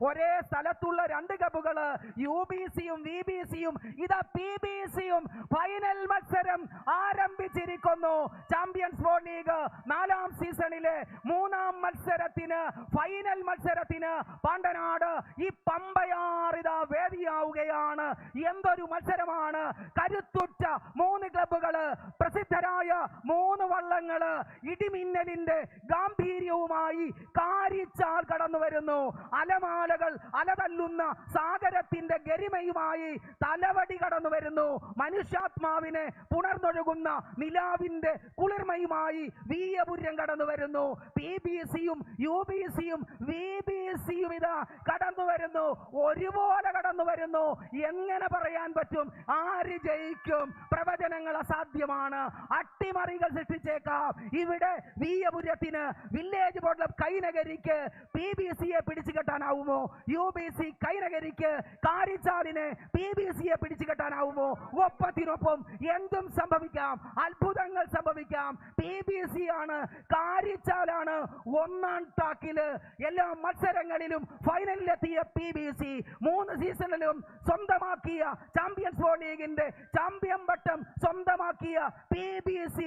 ഒരേ സ്ഥലത്തുള്ള രണ്ട് ക്ലബുകള് UBCയും VBCയും ഇതാ PBCയും ഫൈനൽ മത്സരം ആരംഭിച്ചിരിക്കുന്നു. ചാമ്പ്യൻസ് ബോൾ ലീഗ് 4ാം സീസണിലെ 3ാം മത്സരത്തിന് ഫൈനൽ മത്സരത്തിന് പാണ്ടനാട് ഈ പമ്പയാറിതാ വേദിയാവുകയാണ്. എന്തൊരു മത്സരമാണ്! കരുത്തുറ്റ 3 ക്ലബുകള്, പ്രസിദ്ധരായ 3 വള്ളങ്ങള് ഇടിമിന്നലിന്റെ ഗാംഭീര്യവുമായി കാരിച്ചാൽ കടന്നു വരുന്നു. അലമാലകൾ അലതല്ലുന്ന സാഗരത്തിന്റെ ഗരിമയുമായി തലവടി കടന്നു വരുന്നു. മനുഷ്യാത്മാവിനെ പുണർന്നൊഴുകുന്ന നിലാവിന്റെ കുളിർമയുമായി വീയപുരം കടന്നു വരുന്നു. PBCയും UBCയും VBCയും ഇതാ കടന്നു വരുന്നു, ഒരുപോലെ കടന്നു വരുന്നു. എങ്ങനെ പറയാൻ പറ്റും ആര് ജയിക്കും? പ്രവചനങ്ങൾ അസാധ്യമാണ്. അട്ടിമറികൾ സൃഷ്ടിച്ചേക്കാം. ഇവിടെ വീയപുരത്തിന് വില്ലേജ് ബോർഡ് ക്ലബ് കൈനകരിക്ക് PBCയെ പിടിച്ചു കെട്ടാനാവുമോ? UBC കൈനകരിക്ക് കാരിച്ചാലിനെ PBCയെ പിടിച്ചു കെട്ടാനാവുമോ? ഒപ്പത്തിനൊപ്പം എന്തും സംഭവിക്കാം, അത്ഭുതങ്ങൾ സംഭവിക്കാം. PBC ആണ്, കാരിച്ചാലാണ് 1ാം ട്രാക്കില് എല്ലാ മത്സരങ്ങളിലും ഫൈനലിലെത്തിയ PBC 3 സീസണിലും സ്വന്തമാക്കിയ ചാമ്പ്യൻസ് ബോൾ ലീഗിന്റെ ചാമ്പ്യൻ പട്ടം സ്വന്തമാക്കിയ PBC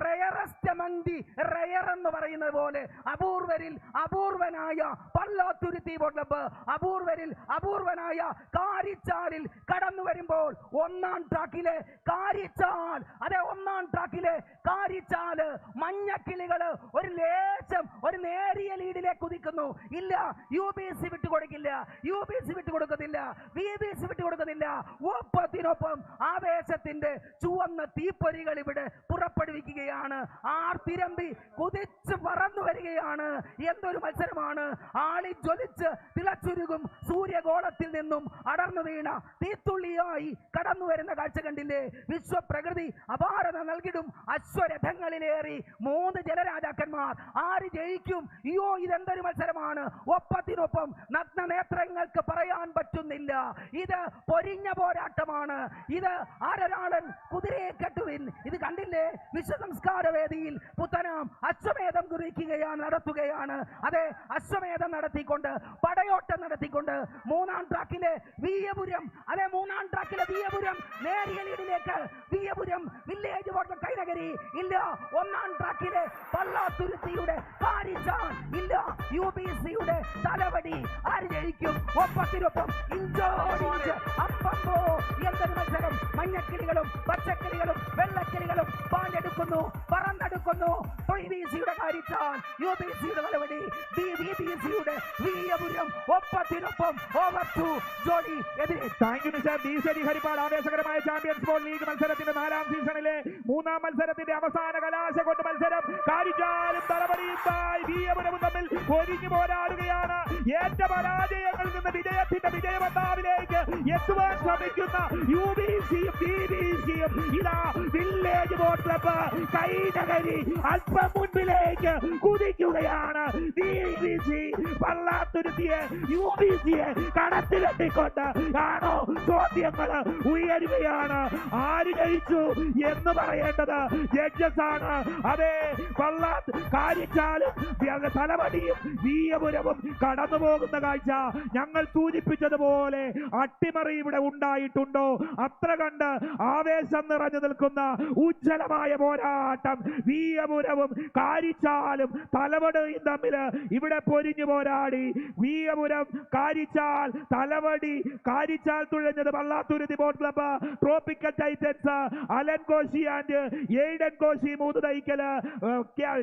rarest among the rare എന്ന് പറയുന്നത് പോലെ അപൂർവരിൽ അപൂർവനായ പള്ളാത്തുരുത്തി ബോൾ ക്ലബ്ബ്, അപൂർവരിൽ അപൂർവനായ കാരിച്ചാലിൽ കടന്നു വരുമ്പോൾ 1ാം ട്രാക്കിലെ കാരിച്ചാൽ, അതെ 1ാം ട്രാക്കിലെ കാരിച്ചാല് മഞ്ഞക്കിളികള് ഒരു ലേശം ഒരു നേരിയ ലീഡിലേക്ക് കുതിക്കുന്നു. ഇല്ല, UBC വിട്ടുകൊടുക്കില്ല, UBC വിട്ടുകൊടുക്കുന്നില്ല, VBC വിട്ടുകൊടുക്കുന്നില്ല. ഒപ്പത്തിനൊപ്പം ആവേശത്തിന്റെ ചുവന്ന തീപ്പൊരികൾ ഇവിടെ പുറപ്പെടുവിക്കുകയാണ്. ആർത്തിരമ്പി കുതിച്ച് പറന്നു വരികയാണ്. എന്തൊരു മത്സരമാണ്! ആളി ജ്വലിച്ച് തിളച്ചുരുകും സൂര്യഗോളത്തിൽ നിന്നും അടർന്നു വീണ തീത്തുള്ളിയായി കടന്നു വരുന്ന കാഴ്ച കണ്ടില്ലേ? വിശ്വപ്രകൃതി അപാരത നൽകിടും അശ്വരഥങ്ങളിലേറി 3 ജലരാജാക്കന്മാർ. ആര് ജയിക്കും? അയ്യോ, ഇതെന്തൊരു മത്സരമാണ്! ഒപ്പത്തിനൊപ്പം നഗ്ന നേത്രങ്ങൾക്ക് പറയാൻ പറ്റുന്നില്ല. ഇത് പൊരിഞ്ഞ പോരാട്ടമാണ്. ഇത് ആരൊരാളൻ കുതിരയെ കെട്ടുവിൻ. ഇത് കണ്ടില്ലേ? വിശ്വസംസ്കാര വേദിയിൽ പുത്തനാം അശ്വമേധം നടത്തുകയാണ്. അതെ, അശ്വമേധം നടത്തിക്കൊണ്ട്, പടയോട്ടം നടത്തിക്കൊണ്ട് 3ാം ട്രാക്കിലെ വീയപുരം, അതെ 3ാം ട്രാക്കിലെ വീയപുരം നേരിയ ലീഡിലേക്ക്. വീയപുരം വില്ലേജ് ബോർഡ് കൈനകരി ഇല്ല. 1ാം ട്രാക്കിലെ പള്ളാത്തുരുത്തിയുടെ കാരിച്ചാൽ ഇല്ല. UBCയുടെ തലവടി. ആര് ജയിക്കും? ഒപ്പത്തിനൊപ്പം ഇഞ്ചോടിഞ്ച് അമ്പമ്പോ എന്തൊരു മത്സരം! മഞ്ഞക്കിളികളും പച്ചക്കിളികളും വെള്ളക്കിളികളും പാഞ്ഞെടുക്കുന്നു, പറന്നെടുക്കുന്നു. PBCയുടെ കാരിച്ചാൽ, UBCയുടെ തലവടി, VBCയുടെ വീയപുരം. ഒപ്പത്തിനൊപ്പം ഓവർ ടു ജോഡി എതിരെ. Thank you mister DCD Haripad. ആവേശകരമായ ചാമ്പ്യൻസ് ബോൾ ലീഗ് മത്സരത്തിന്റെ 4ാം സീസണിലെ 3ാം മത്സരത്തിന്റെ അവസാന കലാശ കൊണ്ട് മത്സരം കാരിച്ചാലും തലവടിയുമായി വീയപുരവും തമ്മിൽ പൊരിഞ്ഞു പോരാടുകയാണ്. ഏറ്റ പരാജയങ്ങളിൽ നിന്ന് വിജയത്തിന്റെ വിജയപതാവിലേക്ക് എത്തുവാൻ ശ്രമിക്കുന്ന UBCയും VBCയും ഇതാ വില്ലേജ് ബോർഡ് ക്ലബ്ബ് കൈനകരി അല്പം മുൻപിലേക്ക് കുതിക്കുകയാണ്. VBC പള്ളാത്തുരുത്തിയെ UBCയെ കടത്തിലെത്തിക്കൊണ്ട് ആണോ ചോദ്യങ്ങൾ ഉയരുകയാണ്. ആര് ജയിച്ചു എന്ന് പറയേണ്ടത് ജഡ്ജസ് ആണ്. അതെ, കാരിച്ചാലും തലവടിയും വീയപുരവും കടന്നു പോകുന്ന കാഴ്ച ഞങ്ങൾ സൂചിപ്പിച്ചതുപോലെ അട്ടിമറി ഇവിടെ ഉണ്ടായിട്ടുണ്ടോ? അത്ര കണ്ട് ആവേശം നിറഞ്ഞു നിൽക്കുന്ന ഉജ്ജ്വലമായ പോരാട്ടം വീയപുരവും കാരിച്ചാലും തലവടിയും തമ്മിൽ ഇവിടെ പൊരിഞ്ഞു പോരാടി. വീയപുരം കാരിച്ചാൽ തലവടി. കാരിച്ചാൽ തുഴഞ്ഞത് Pallathuruthy boat club, tropical titans Alan Koshy and Aiden Koshy 3 Thaikkal,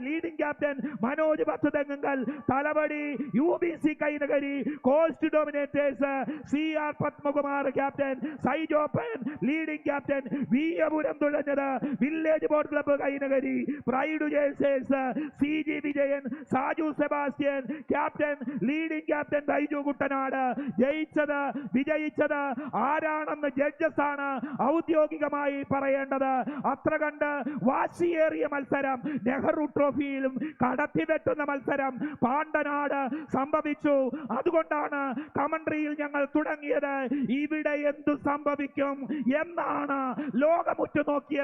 leading captain Manoj Pathuthengal. Thalavadi UBC Kainakari, coast dominators CR Padmakumar captain, Saijoppan leading captain. Veeyapuram തുഴഞ്ഞത് village boat club Kainakari, pride ജേഴ്സേഴ്സ് CG Vijayan, Saju Sebastian captain, leading captain Baiju Kuttanad. വിജയിച്ചത് ആരാണെന്ന് ജഡ്ജസ് ആണ് ഔദ്യോഗികമായി പറയേണ്ടത്. അത്ര കണ്ട് വാശിയേറിയ മത്സരം, നെഹ്റു ട്രോഫിയിലും കടത്തിവെട്ടുന്ന മത്സരം പാണ്ടനാട് സംഭവിച്ചു. അതുകൊണ്ടാണ് കമന്ററിയിൽ ഞങ്ങൾ തുടങ്ങിയത് ഇവിടെ എന്തു സംഭവിക്കും എന്നാണ് ലോകമുറ്റു നോക്കിയത്.